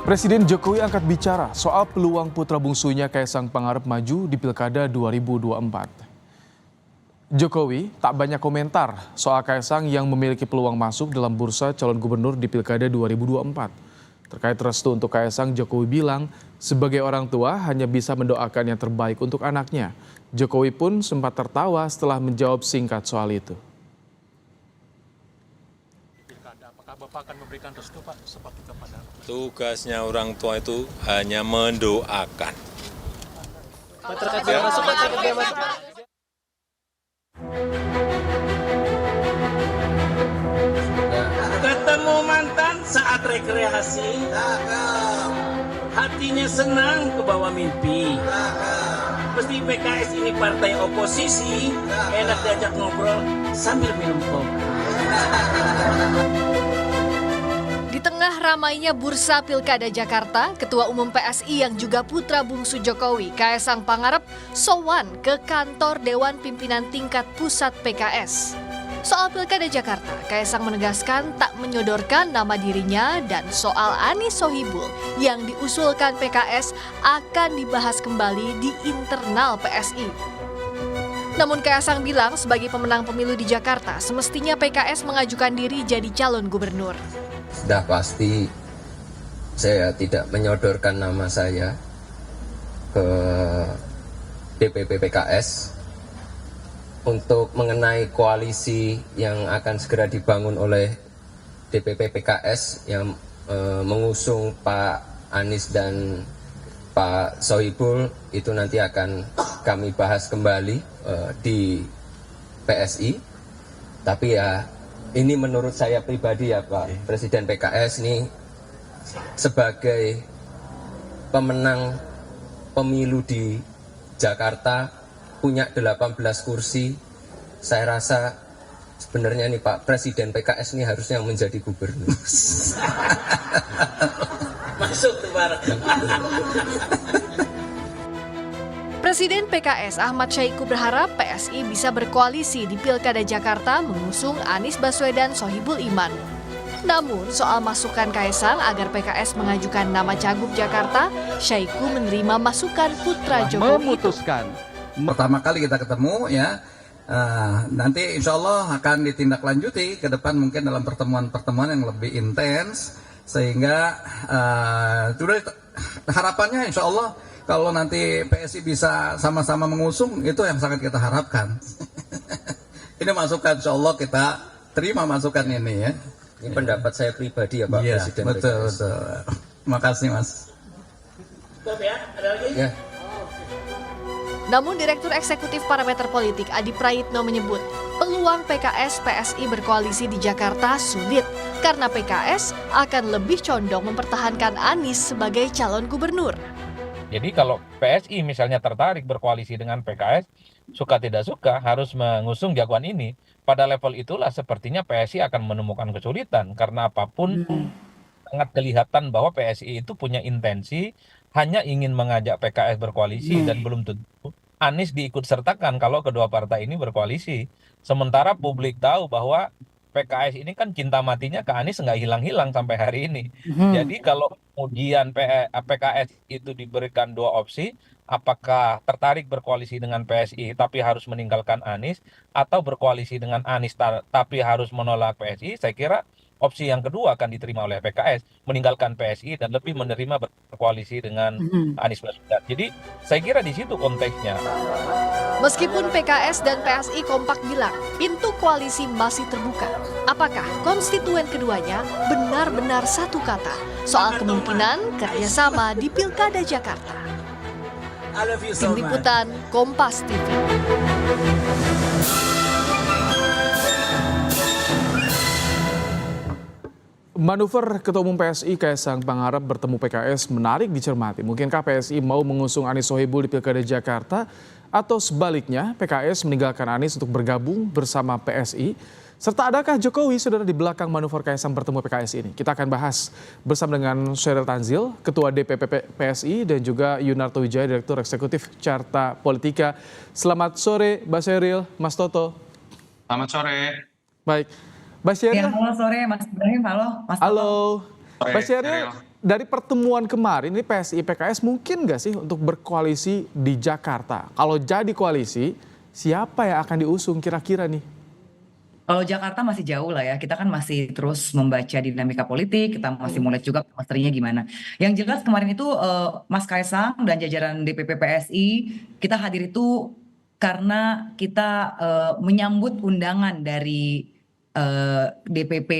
Presiden Jokowi angkat bicara soal peluang putra bungsunya Kaisang Pangarep maju di Pilkada 2024. Jokowi tak banyak komentar soal Kaisang yang memiliki peluang masuk dalam bursa calon gubernur di Pilkada 2024. Terkait restu untuk Kaisang, Jokowi bilang sebagai orang tua hanya bisa mendoakan yang terbaik untuk anaknya. Jokowi pun sempat tertawa setelah menjawab singkat soal itu. Apakah Bapak akan memberikan restu, Pak, seperti kepada Tugasnya orang tua itu hanya mendoakan. Ketemu mantan saat rekreasi, hatinya senang ke bawah mimpi. Mesti PKS ini partai oposisi, enak diajak ngobrol sambil minum kopi. Di tengah ramainya bursa Pilkada Jakarta, Ketua Umum PSI yang juga putra bungsu Jokowi, Kaisang Pangarep, sowan ke kantor Dewan Pimpinan Tingkat Pusat PKS. Soal Pilkada Jakarta, Kaisang menegaskan tak menyodorkan nama dirinya dan soal Anis Sohibul yang diusulkan PKS akan dibahas kembali di internal PSI. Namun Kaisang bilang sebagai pemenang pemilu di Jakarta, semestinya PKS mengajukan diri jadi calon gubernur. Sudah pasti saya tidak menyodorkan nama saya ke DPP PKS untuk mengenai koalisi yang akan segera dibangun oleh DPP PKS yang mengusung Pak Anies dan Pak Sohibul. Itu nanti akan kami bahas kembali di PSI. Tapi ya ini menurut saya pribadi ya Pak Presiden PKS ini sebagai pemenang pemilu di Jakarta punya 18 kursi. Saya rasa sebenarnya nih Pak Presiden PKS ini harusnya menjadi gubernur. Masuk tuh bareng. Presiden PKS Ahmad Syahiku berharap PSI bisa berkoalisi di Pilkada Jakarta mengusung Anies Baswedan Sohibul Iman. Namun soal masukan Kaisang agar PKS mengajukan nama Cagup Jakarta, Syahiku menerima masukan putra Jokowi itu. Pertama kali kita ketemu ya, nanti insya Allah akan ditindaklanjuti ke depan mungkin dalam pertemuan-pertemuan yang lebih intens. Sehingga harapannya insya Allah kalau nanti PSI bisa sama-sama mengusung, itu yang sangat kita harapkan. Ini masukan, insya Allah kita terima masukan ini ya. Ini pendapat saya pribadi ya Pak Presiden betul, PKS. betul. Terima kasih Mas. Cukup ya, ada lagi? Ya. Namun Direktur Eksekutif Parameter Politik Adi Prayitno menyebut peluang PKS-PSI berkoalisi di Jakarta sulit karena PKS akan lebih condong mempertahankan Anies sebagai calon gubernur. Jadi kalau PSI misalnya tertarik berkoalisi dengan PKS, suka tidak suka harus mengusung jagoan ini. Pada level itulah sepertinya PSI akan menemukan kesulitan karena apapun sangat kelihatan bahwa PSI itu punya intensi hanya ingin mengajak PKS berkoalisi dan belum tentu Anies diikutsertakan kalau kedua partai ini berkoalisi. Sementara publik tahu bahwa PKS ini kan cinta matinya ke Anies nggak hilang-hilang sampai hari ini. Jadi kalau kemudian PKS itu diberikan dua opsi, apakah tertarik berkoalisi dengan PSI tapi harus meninggalkan Anies, atau berkoalisi dengan Anies tapi harus menolak PSI, saya kira opsi yang kedua akan diterima oleh PKS, meninggalkan PSI dan lebih menerima berkoalisi dengan Anies Baswedan. Jadi saya kira di situ konteksnya. Meskipun PKS dan PSI kompak bilang pintu koalisi masih terbuka, apakah konstituen keduanya benar-benar satu kata soal kemungkinan kerjasama di Pilkada Jakarta? I love you Tim so much. Liputan Kompas TV. Manuver Ketua Umum PSI Kaisang Pangarep bertemu PKS menarik dicermati. Mungkinkah PSI mau mengusung Anis Sohibul di Pilkada Jakarta atau sebaliknya PKS meninggalkan Anies untuk bergabung bersama PSI? Serta adakah Jokowi saudara di belakang manuver Kaisang bertemu PKS ini? Kita akan bahas bersama dengan Sheryl Tanzil, Ketua DPP PSI dan juga Yunarto Wijaya, Direktur Eksekutif Carta Politika. Selamat sore Mbak Sheryl, Mas Toto. Selamat sore. Baik, Mbak Sheryl. Ya, halo sore Mas Ibrahim, halo Mas Toto. Halo, Sore, Mbak Sheryl. Sheryl. dari pertemuan kemarin ini PSI PKS mungkin nggak sih untuk berkoalisi di Jakarta? Kalau jadi koalisi, siapa yang akan diusung kira-kira nih? Kalau Jakarta masih jauh lah ya, kita kan masih terus membaca dinamika politik, kita masih mau lihat juga chemistry-nya gimana. Yang jelas kemarin itu Mas Kaisang dan jajaran DPP PSI, kita hadir itu karena kita menyambut undangan dari DPP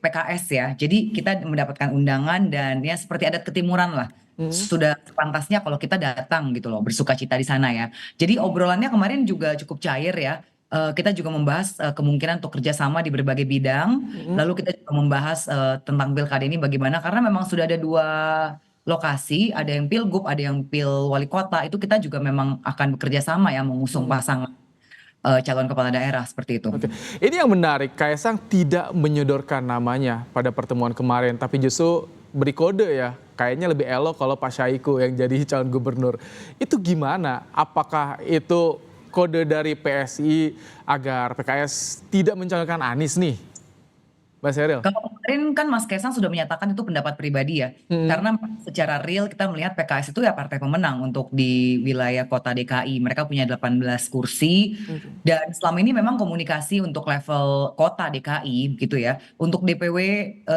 PKS ya. Jadi kita mendapatkan undangan dan ya seperti adat ketimuran lah. Sudah sepantasnya kalau kita datang gitu loh, bersukacita di sana ya. Jadi obrolannya kemarin juga cukup cair ya. Kita juga membahas kemungkinan untuk kerjasama di berbagai bidang. Lalu kita juga membahas tentang pilkada ini bagaimana. Karena memang sudah ada 2 lokasi, ada yang pilgub, ada yang pil wali kota. Itu kita juga memang akan bekerja sama ya mengusung pasangan calon kepala daerah seperti itu. Oke. Ini yang menarik, Kaisang tidak menyodorkan namanya pada pertemuan kemarin, tapi justru beri kode ya. Kayaknya lebih elok kalau Pak Syahiku yang jadi calon gubernur. Itu gimana? Apakah itu kode dari PSI agar PKS tidak mencalonkan Anies nih, Mas Sheryl? Kalau kemarin kan Mas Kaisang sudah menyatakan itu pendapat pribadi ya. Karena secara real kita melihat PKS itu ya partai pemenang untuk di wilayah kota DKI. Mereka punya 18 kursi dan selama ini memang komunikasi untuk level kota DKI gitu ya. Untuk DPW,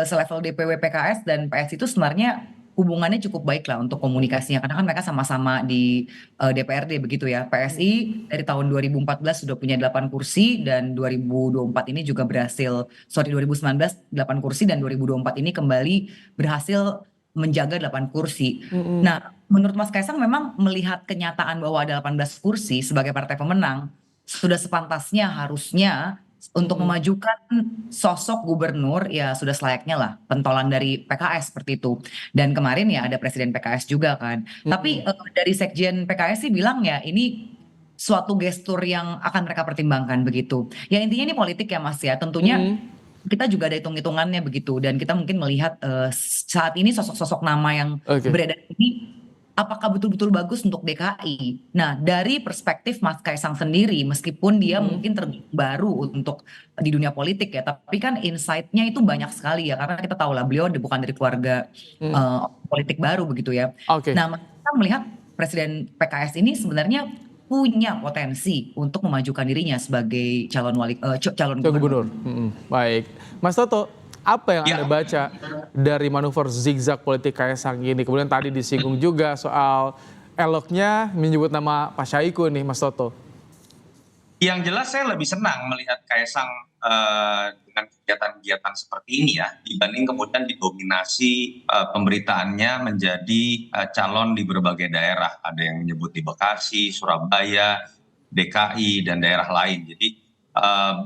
selevel DPW PKS dan PS itu sebenarnya hubungannya cukup baik lah untuk komunikasinya. Karena kan mereka sama-sama di DPRD begitu ya. PSI dari tahun 2014 sudah punya 8 kursi dan 2024 ini juga berhasil, 2019 8 kursi dan 2024 ini kembali berhasil menjaga 8 kursi. Nah, menurut Mas Kaisang memang melihat kenyataan bahwa ada 18 kursi sebagai partai pemenang, sudah sepantasnya harusnya untuk memajukan sosok gubernur ya sudah selayaknya lah pentolan dari PKS seperti itu. Dan kemarin ya ada presiden PKS juga kan. Tapi dari sekjen PKS sih bilang ya ini suatu gestur yang akan mereka pertimbangkan begitu. Ya intinya ini politik ya Mas ya. Tentunya kita juga ada hitung-hitungannya begitu dan kita mungkin melihat saat ini sosok-sosok nama yang beredar ini apakah betul-betul bagus untuk DKI? Nah, dari perspektif Mas Kaisang sendiri, meskipun dia mungkin baru untuk di dunia politik ya, tapi kan insight-nya itu banyak sekali ya, karena kita tahu lah beliau bukan dari keluarga politik baru begitu ya. Nah, Mas Kaisang melihat Presiden PKS ini sebenarnya punya potensi untuk memajukan dirinya sebagai calon gubernur. Baik, Mas Toto, apa yang Anda baca dari manuver zigzag politik Kaisang ini? Kemudian tadi disinggung juga soal eloknya menyebut nama Pak Syahiku nih, Mas Toto. Yang jelas saya lebih senang melihat Kaisang dengan kegiatan-kegiatan seperti ini ya, dibanding kemudian didominasi pemberitaannya menjadi calon di berbagai daerah. Ada yang menyebut di Bekasi, Surabaya, DKI, dan daerah lain. Jadi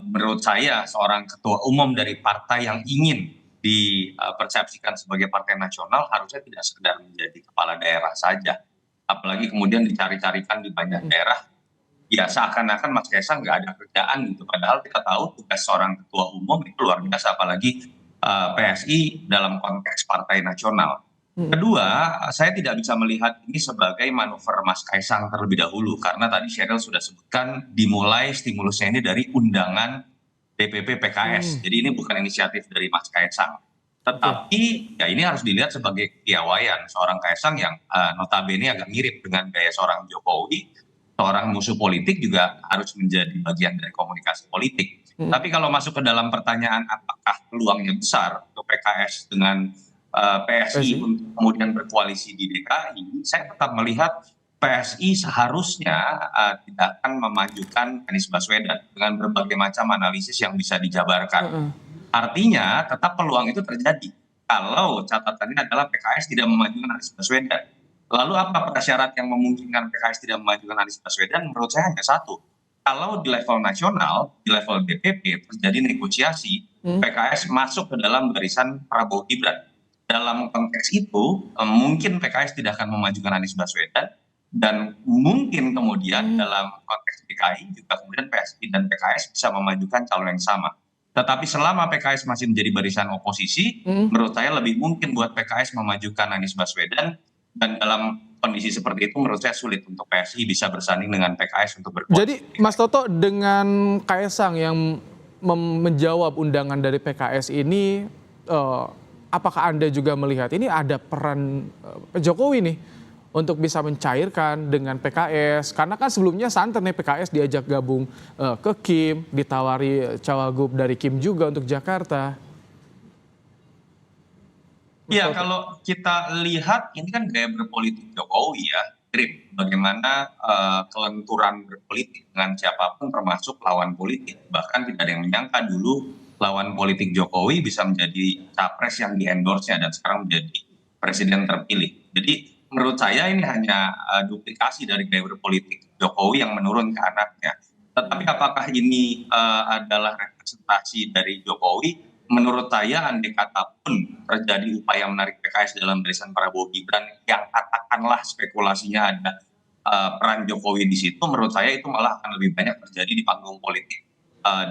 menurut saya seorang ketua umum dari partai yang ingin dipersepsikan sebagai partai nasional harusnya tidak sekedar menjadi kepala daerah saja. Apalagi kemudian dicari-carikan di banyak daerah. Ya seakan-akan Mas Kaisang nggak ada kerjaan gitu. Padahal kita tahu tugas seorang ketua umum itu luar biasa. Apalagi PSI dalam konteks partai nasional. Kedua, saya tidak bisa melihat ini sebagai manuver Mas Kaisang terlebih dahulu. Karena tadi Sheryl sudah sebutkan dimulai stimulusnya ini dari undangan DPP PKS. Jadi ini bukan inisiatif dari Mas Kaisang. Tetapi ya ini harus dilihat sebagai piawaian seorang Kaisang yang notabene agak mirip dengan gaya seorang Jokowi. Seorang musuh politik juga harus menjadi bagian dari komunikasi politik. Tapi kalau masuk ke dalam pertanyaan apakah peluangnya besar untuk PKS dengan PSI untuk kemudian berkoalisi di DKI, saya tetap melihat PSI seharusnya tidak akan memajukan Anies Baswedan dengan berbagai macam analisis yang bisa dijabarkan. Artinya tetap peluang itu terjadi kalau catatannya adalah PKS tidak memajukan Anies Baswedan. Lalu apa prasyarat yang memungkinkan PKS tidak memajukan Anies Baswedan? Menurut saya hanya satu. Kalau di level nasional, di level DPP terjadi negosiasi, PKS masuk ke dalam barisan Prabowo Gibran. Dalam konteks itu, mungkin PKS tidak akan memajukan Anies Baswedan, dan mungkin kemudian dalam konteks DKI juga kemudian PSI dan PKS bisa memajukan calon yang sama. Tetapi selama PKS masih menjadi barisan oposisi, menurut saya lebih mungkin buat PKS memajukan Anies Baswedan, dan dalam kondisi seperti itu menurut saya sulit untuk PSI bisa bersanding dengan PKS untuk berkoalisi. Jadi Mas Toto, dengan Kaisang yang menjawab undangan dari PKS ini, apakah Anda juga melihat ini ada peran Jokowi nih untuk bisa mencairkan dengan PKS? Karena kan sebelumnya santer nih PKS diajak gabung ke Kim, ditawari cawagup dari Kim juga untuk Jakarta. Ya, kalau kita lihat ini kan gaya berpolitik Jokowi ya, Grip, bagaimana kelenturan berpolitik dengan siapapun termasuk lawan politik. Bahkan tidak ada yang menyangka dulu lawan politik Jokowi bisa menjadi capres yang di-endorse-nya dan sekarang menjadi presiden terpilih. Jadi menurut saya ini hanya duplikasi dari gaya berpolitik Jokowi yang menurun ke anaknya. Tetapi apakah ini adalah representasi dari Jokowi? Menurut saya andai kata pun terjadi upaya menarik PKS dalam barisan Prabowo Gibran yang katakanlah spekulasinya ada peran Jokowi di situ, menurut saya itu malah akan lebih banyak terjadi di panggung politik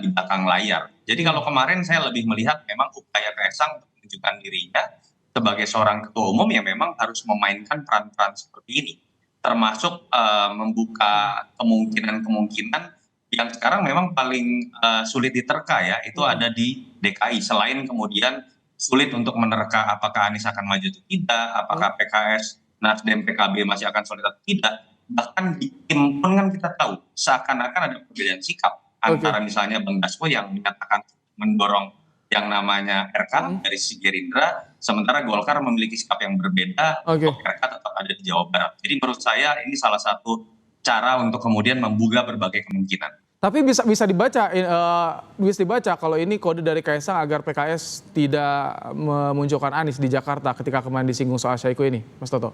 di belakang layar. Jadi kalau kemarin saya lebih melihat memang upaya Kaisang untuk menunjukkan dirinya sebagai seorang ketua umum yang memang harus memainkan peran-peran seperti ini, termasuk membuka kemungkinan-kemungkinan yang sekarang memang paling sulit diterka ya, itu ada di DKI. Selain kemudian sulit untuk menerka apakah Anies akan maju atau tidak, apakah PKS, Nasdem, PKB masih akan solid atau tidak. Bahkan di Kim pun kan kita tahu seakan-akan ada perbedaan sikap antara misalnya Bang Dasko yang menyatakan mendorong yang namanya RK dari sisi Gerindra, sementara Golkar memiliki sikap yang berbeda, RK tetap ada di Jawa Barat. Jadi menurut saya ini salah satu cara untuk kemudian membuka berbagai kemungkinan. Tapi bisa dibaca kalau ini kode dari Kaisang agar PKS tidak memunculkan Anies di Jakarta ketika kemarin disinggung soal Syahiku ini, Mas Toto.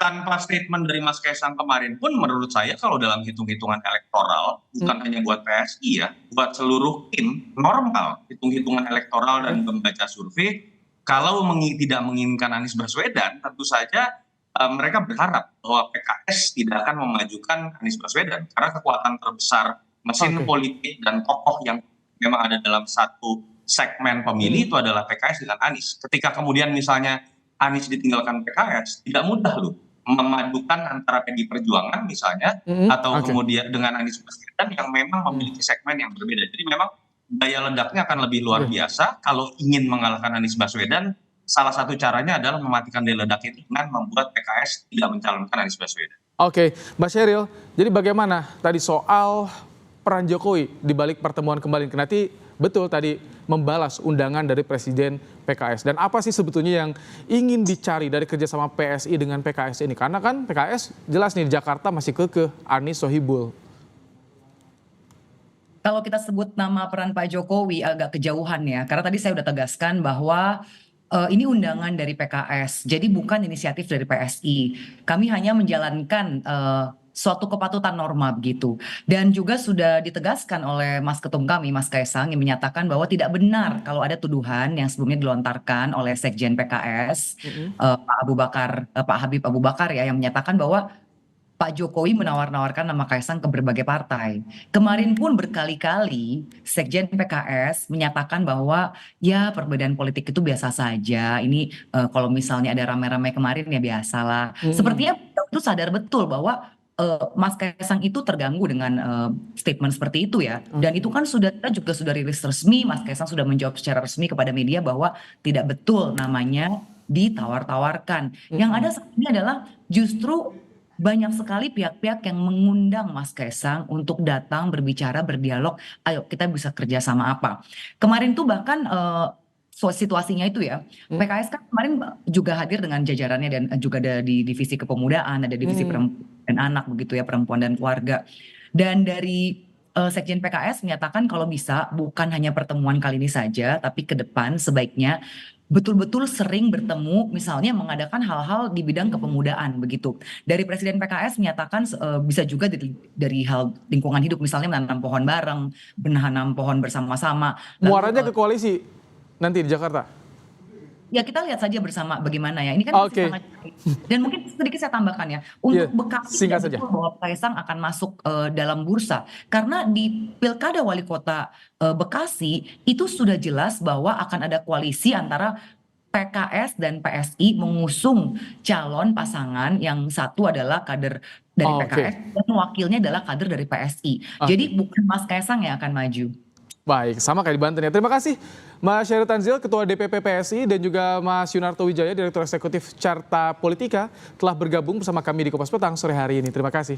Tanpa statement dari Mas Kaisang kemarin pun menurut saya kalau dalam hitung-hitungan elektoral, bukan hanya buat PSI ya, buat seluruh tim normal, hitung-hitungan elektoral dan membaca survei, kalau tidak menginginkan Anies Baswedan, tentu saja mereka berharap bahwa PKS tidak akan memajukan Anies Baswedan karena kekuatan terbesar mesin politik dan tokoh yang memang ada dalam satu segmen pemilih itu adalah PKS dengan Anies. Ketika kemudian misalnya Anies ditinggalkan PKS, tidak mudah loh memadukan antara PDI Perjuangan misalnya atau kemudian dengan Anies Baswedan yang memang memiliki segmen yang berbeda. Jadi memang daya ledaknya akan lebih luar biasa kalau ingin mengalahkan Anies Baswedan. Salah satu caranya adalah mematikan daya ledak itu dengan membuat PKS tidak mencalonkan Anies Baswedan. Oke, Mbak Sheryl, jadi bagaimana tadi soal peran Jokowi di balik pertemuan kemarin? Nanti betul tadi membalas undangan dari Presiden PKS. Dan apa sih sebetulnya yang ingin dicari dari kerjasama PSI dengan PKS ini? Karena kan PKS jelas nih di Jakarta masih kekeh Anies Sohibul. Kalau kita sebut nama peran Pak Jokowi agak kejauhan ya, karena tadi saya udah tegaskan bahwa ini undangan dari PKS, jadi bukan inisiatif dari PSI. Kami hanya menjalankan suatu kepatutan norma begitu. Dan juga sudah ditegaskan oleh Mas Ketum kami, Mas Kaisang, yang menyatakan bahwa tidak benar kalau ada tuduhan yang sebelumnya dilontarkan oleh Sekjen PKS, Pak Habib Abu Bakar ya, yang menyatakan bahwa Pak Jokowi menawar-nawarkan nama Kaisang ke berbagai partai. Kemarin pun berkali-kali Sekjen PKS menyatakan bahwa ya perbedaan politik itu biasa saja. Ini kalau misalnya ada rame-rame kemarin ya biasalah. Sepertinya itu sadar betul bahwa Mas Kaisang itu terganggu dengan statement seperti itu ya. Dan itu kan kita juga sudah rilis resmi, Mas Kaisang sudah menjawab secara resmi kepada media bahwa tidak betul namanya ditawar-tawarkan. Yang ada saat ini adalah justru banyak sekali pihak-pihak yang mengundang Mas Kaisang untuk datang berbicara, berdialog, ayo kita bisa kerja sama apa. Kemarin tuh bahkan situasinya itu ya, PKS kan kemarin juga hadir dengan jajarannya dan juga ada di divisi kepemudaan, ada divisi perempuan dan anak begitu ya, perempuan dan keluarga. Dan dari Sekjen PKS menyatakan kalau bisa bukan hanya pertemuan kali ini saja, tapi ke depan sebaiknya betul-betul sering bertemu, misalnya mengadakan hal-hal di bidang kepemudaan begitu. Dari Presiden PKS menyatakan bisa juga dari hal lingkungan hidup, misalnya menanam pohon bareng, menanam pohon bersama-sama. Muaranya ke koalisi nanti di Jakarta? Ya kita lihat saja bersama bagaimana ya. Ini kan masih sangat dan mungkin sedikit saya tambahkan ya. Untuk Bekasi betul bahwa Kaisang akan masuk dalam bursa. Karena di Pilkada Wali Kota Bekasi itu sudah jelas bahwa akan ada koalisi antara PKS dan PSI mengusung calon pasangan yang satu adalah kader dari PKS dan wakilnya adalah kader dari PSI. Jadi bukan Mas Kaisang yang akan maju. Baik, sama kayak di Banten ya. Terima kasih Mas Syahril Tanzil, Ketua DPP PSI, dan juga Mas Yunarto Wijaya, Direktur Eksekutif Carta Politika, telah bergabung bersama kami di Kompas Petang sore hari ini. Terima kasih.